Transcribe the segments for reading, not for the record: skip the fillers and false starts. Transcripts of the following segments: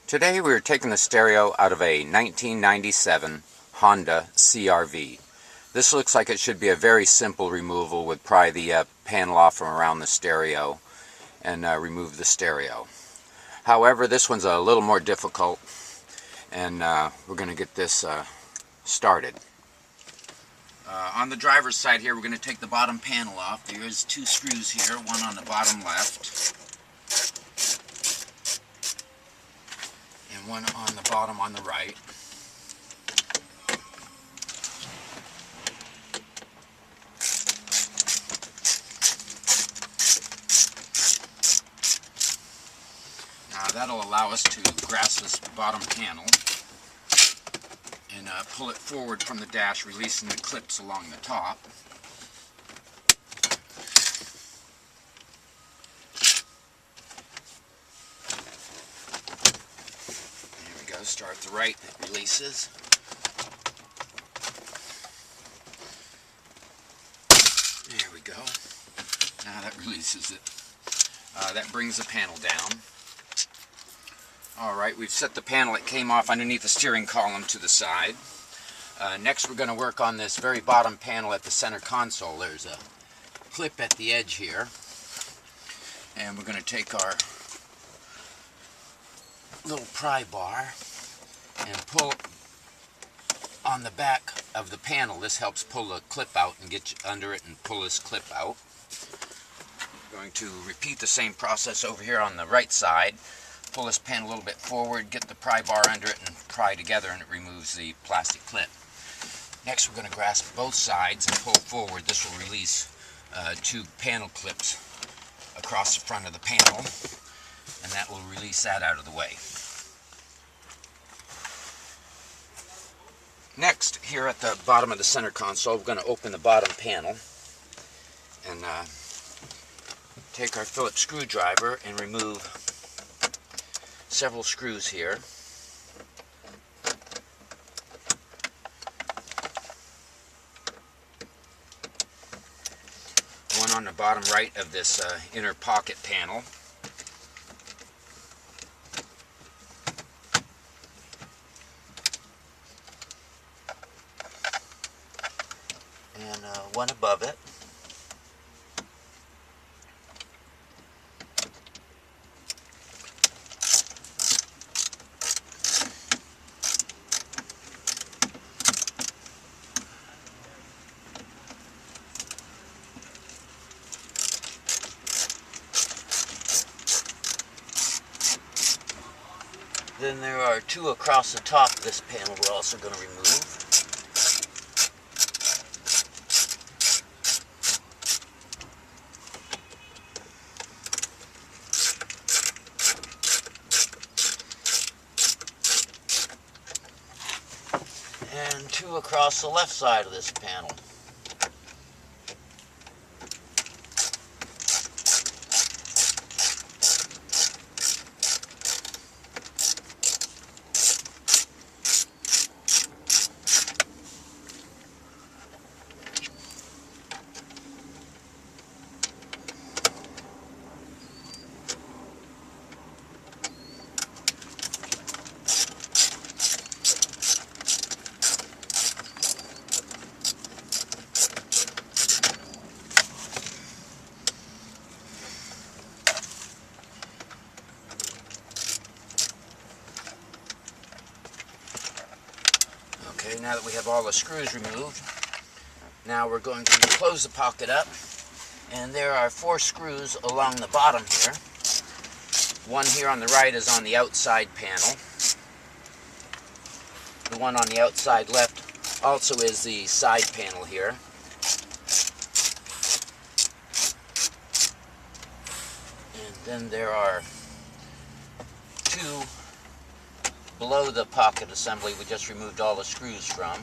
Today we are taking the stereo out of a 1997 Honda CR-V. This looks like it should be a very simple removal. With pry the panel off from around the stereo and remove the stereo. However, this one's a little more difficult, and we're going to get this started. On the driver's side here, we're going to take the bottom panel off. There is two screws here, one on the bottom left and one on the bottom on the right. Now that'll allow us to grasp this bottom panel and pull it forward from the dash, releasing the clips along the top. There we go. Start at the right, it releases. There we go. Now that releases it. That brings the panel down. Alright, we've set the panel that came off underneath the steering column to the side. Next we're going to work on this very bottom panel at the center console. There's a clip at the edge here. And we're going to take our little pry bar and pull on the back of the panel. This helps pull the clip out and get you under it and pull this clip out. We're going to repeat the same process over here on the right side. Pull this panel a little bit forward, get the pry bar under it, and pry together, and it removes the plastic clip. Next, we're going to grasp both sides and pull forward. This will release two panel clips across the front of the panel, and that will release that out of the way. Next, here at the bottom of the center console, we're going to open the bottom panel and take our Phillips screwdriver and remove several screws here. One on the bottom right of this inner pocket panel. And one above it. Then there are two across the top of this panel we're also going to remove. And two across the left side of this panel. Okay, now that we have all the screws removed, now we're going to close the pocket up, and there are four screws along the bottom here. One here on the right is on the outside panel. The one on the outside left also is the side panel here. And then there are two below the pocket assembly we just removed all the screws from.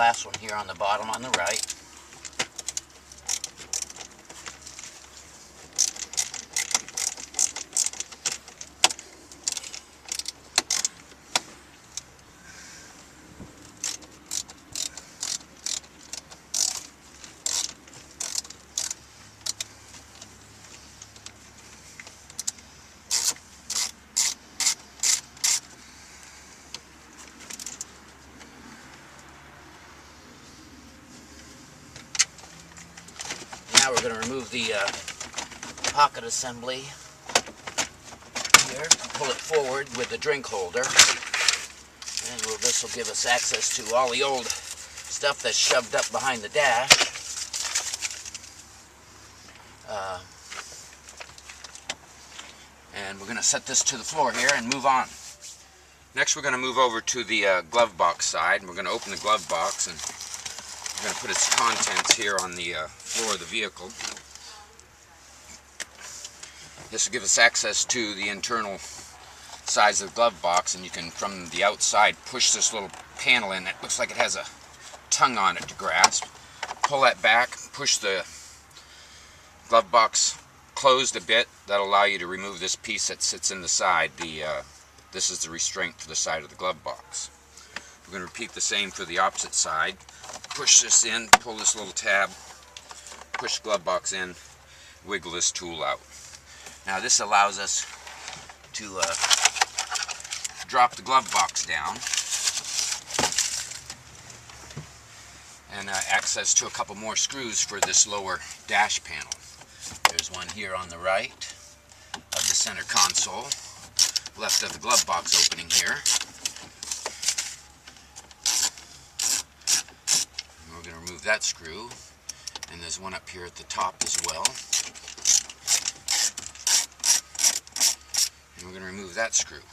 last one here on the bottom on the right. Now we're going to remove the pocket assembly here, pull it forward with the drink holder, and this will give us access to all the old stuff that's shoved up behind the dash. And we're going to set this to the floor here and move on. Next we're going to move over to the glove box side, and we're going to open the glove box, and we're going to put its contents here on the floor of the vehicle. This will give us access to the internal sides of the glove box, and you can, from the outside, push this little panel in. It looks like it has a tongue on it to grasp. Pull that back, push the glove box closed a bit. That'll allow you to remove this piece that sits in the side. This is the restraint for the side of the glove box. We're going to repeat the same for the opposite side. Push this in, pull this little tab, push the glove box in, wiggle this tool out. Now this allows us to drop the glove box down and access to a couple more screws for this lower dash panel. There's one here on the right of the center console, left of the glove box opening here. And we're going to remove that screw, and there's one up here at the top as well. And we're going to remove that screw.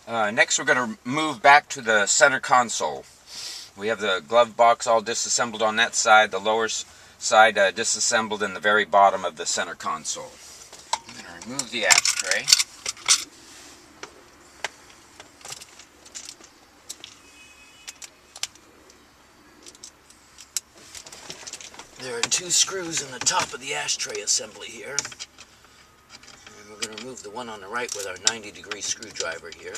Next we're going to move back to the center console. We have the glove box all disassembled on that side, the lower side disassembled in the very bottom of the center console. I'm going to remove the ashtray. There are two screws in the top of the ashtray assembly here. And we're going to remove the one on the right with our 90-degree screwdriver here.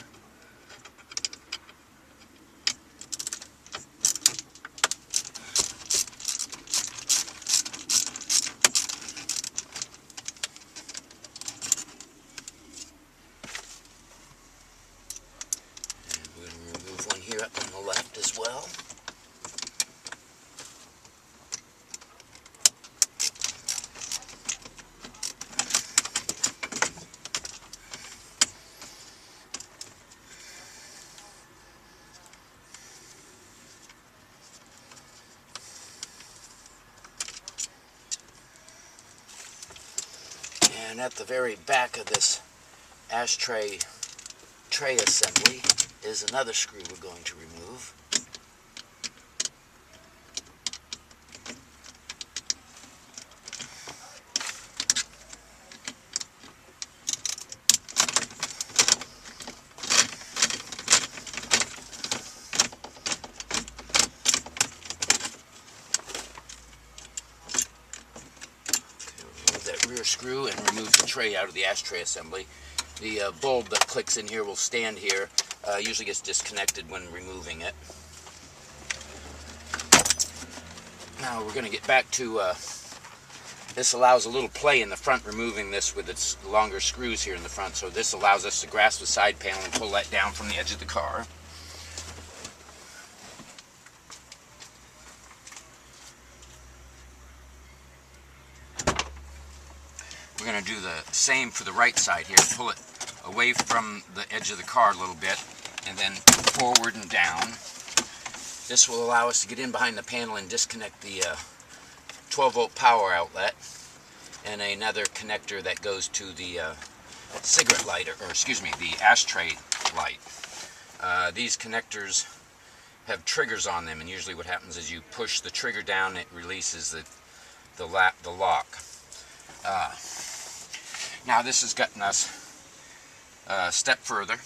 And we're going to remove one here up on the left as well. And at the very back of this ashtray tray assembly is another screw we're going to remove. Rear screw and remove the tray out of the ashtray assembly. The bulb that clicks in here will stand here. Usually gets disconnected when removing it. Now we're going to get back to this allows a little play in the front, removing this with its longer screws here in the front. So this allows us to grasp the side panel and pull that down from the edge of the car. We're going to do the same for the right side here. Pull it away from the edge of the car a little bit, and then forward and down. This will allow us to get in behind the panel and disconnect the 12-volt power outlet and another connector that goes to the cigarette lighter, or excuse me, the ashtray light. These connectors have triggers on them, and usually what happens is you push the trigger down, it releases the lock. Now this has gotten us a step further.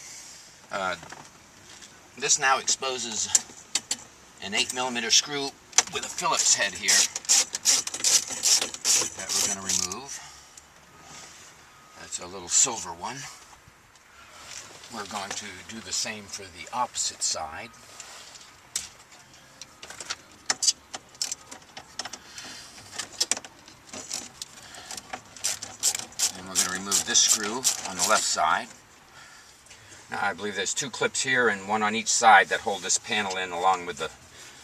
This now exposes an 8mm screw with a Phillips head here that we're going to remove. That's a little silver one. We're going to do the same for the opposite side. And we're going to remove this screw on the left side. Now I believe there's 2 clips here and 1 on each side that hold this panel in, along with the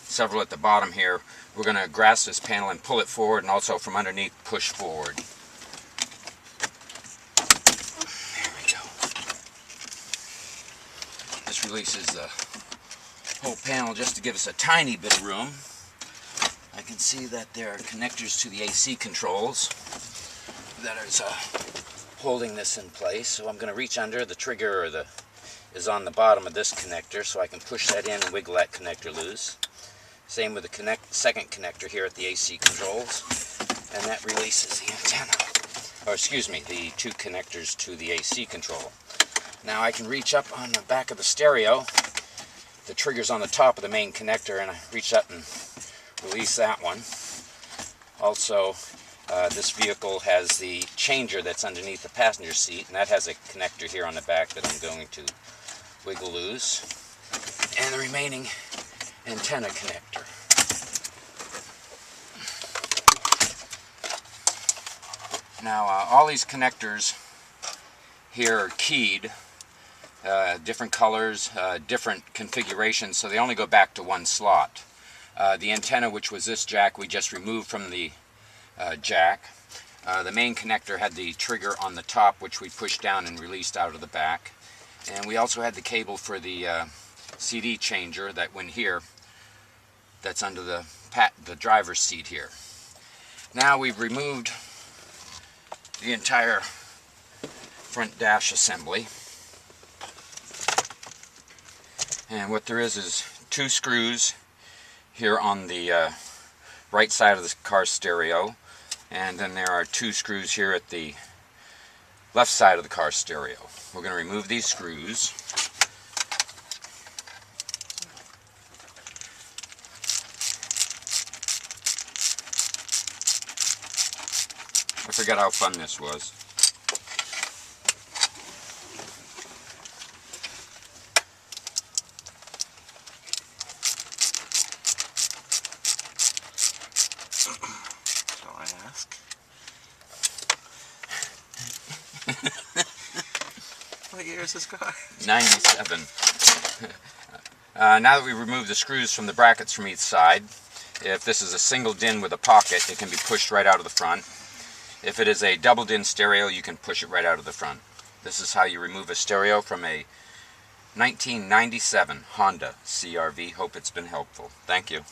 several at the bottom here. We're going to grasp this panel and pull it forward, and also from underneath push forward. There we go. This releases the whole panel just to give us a tiny bit of room. I can see that there are connectors to the AC controls that is holding this in place. So I'm going to reach under. The trigger is on the bottom of this connector, so I can push that in and wiggle that connector loose. Same with the second connector here at the AC controls, and that releases the antenna. Or excuse me, the 2 connectors to the AC control. Now I can reach up on the back of the stereo. The trigger's on the top of the main connector, and I reach up and release that one. Also, this vehicle has the changer that's underneath the passenger seat, and that has a connector here on the back that I'm going to wiggle loose. And the remaining antenna connector. Now all these connectors here are keyed, different colors, different configurations, so they only go back to 1 slot. The antenna, which was this jack, we just removed from the jack. The main connector had the trigger on the top, which we pushed down and released out of the back. And we also had the cable for the CD changer that went here, that's under the driver's seat here. Now we've removed the entire front dash assembly, and what there is 2 screws here on the right side of the car stereo, and then there are 2 screws here at the left side of the car stereo. We're going to remove these screws. I forgot how fun this was. That's all I ask. What year is this car? 97. Now that we remove the screws from the brackets from each side, if this is a single DIN with a pocket, it can be pushed right out of the front. If it is a double DIN stereo, you can push it right out of the front. This is how you remove a stereo from a 1997 Honda CR-V. Hope it's been helpful. Thank you.